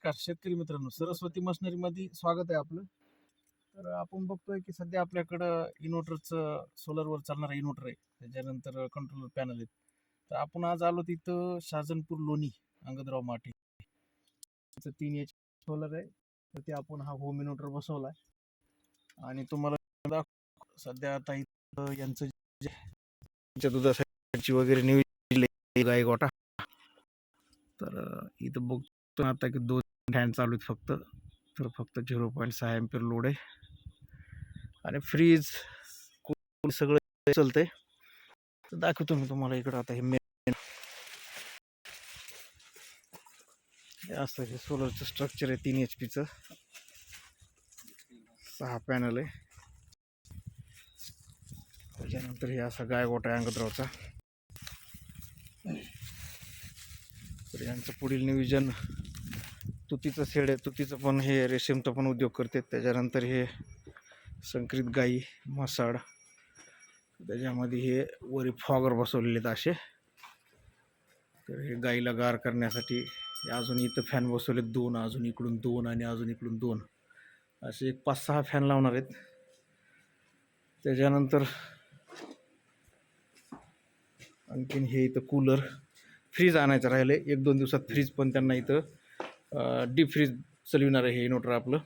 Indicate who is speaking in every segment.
Speaker 1: नमस्कार शेतकरी मित्रांनो, सरस्वती मशिनरीमध्ये स्वागत आहे आपलं. तर आपण बघतोय की सध्या आपल्याकडं इन्व्हर्टरचं सोलरवर चालणारं इन्व्हर्टर आहे. त्याच्यानंतर कंट्रोलर पॅनल आहेत. तर आपण आज आलो तिथं शाजनपूर लोणी अंगदराव माटे. तिथं 3 सोलर आहे. तर ते आपण हा होम इन्व्हर्टर बसवलाय आणि तुम्हाला सध्या आता इथं यांचं दुधासाठी वगैरे नियोजन गाय गोटा. तर इथं बघतो आता की 2 फॅन चालू आहेत फक्त. तर फक्त 0.6 एम्पियर लोड आहे आणि फ्रीज सगळं चालतंय. तर दाखवतो मी तुम्हाला इकडं आता हे असं हे सोलरचं स्ट्रक्चर आहे. 3 HP चं 6 पॅनल आहे. त्याच्यानंतर हे असा गायगोटा आहे अंगदरावचा. तर यांचं पुढील नियोजन तुतीचं शेड आहे. तुतीचं पण हे रेशीमचा पण उद्योग करते. त्याच्यानंतर हे संकरित गाई म्हसाड, त्याच्यामध्ये हे वरी फॉगर बसवलेले आहेत असे. तर हे गाईला गार करण्यासाठी अजून इथं फॅन बसवले 2, अजून इकडून 2 आणि अजून इकडून 2 असे 5-6 फॅन लावणार आहेत. त्याच्यानंतर आणखीन हे इथं कूलर, फ्रीज आणायचं राहिलं आहे. 1-2 दिवसात फ्रीज पण त्यांना इथं डीप फ्रीज चालविणार आहे हे इन्व्हर्टर आपलं.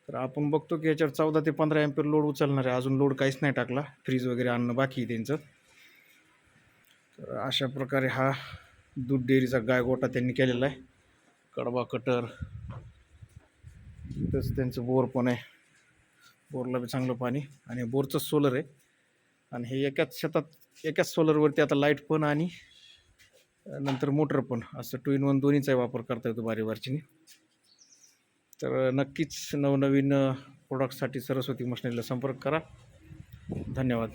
Speaker 1: तर आपण बघतो की याच्यावर 14 ते 15 एम्पियर लोड उचलणार आहे. अजून लोड काहीच नाही टाकला. फ्रीज वगैरे आणणं बाकी आहे त्यांचं. तर अशा प्रकारे हा दूध डेअरीचा गायगोटा त्यांनी केलेला आहे. कडबा कटर, तिथंच त्यांचं बोर पण आहे. बोरला बी चांगलं पाणी आणि बोरचं सोलर आहे. आणि हे एकाच शेतात एकाच सोलरवरती आता लाईट पण आणि नंतर मोटर पण, असं 2 in 1 दोन्हीचा वापर करता येतो बारीबारचीने. तर नक्कीच नवनवीन प्रोडक्टसाठी सरस्वती मशिनरीला संपर्क करा. धन्यवाद.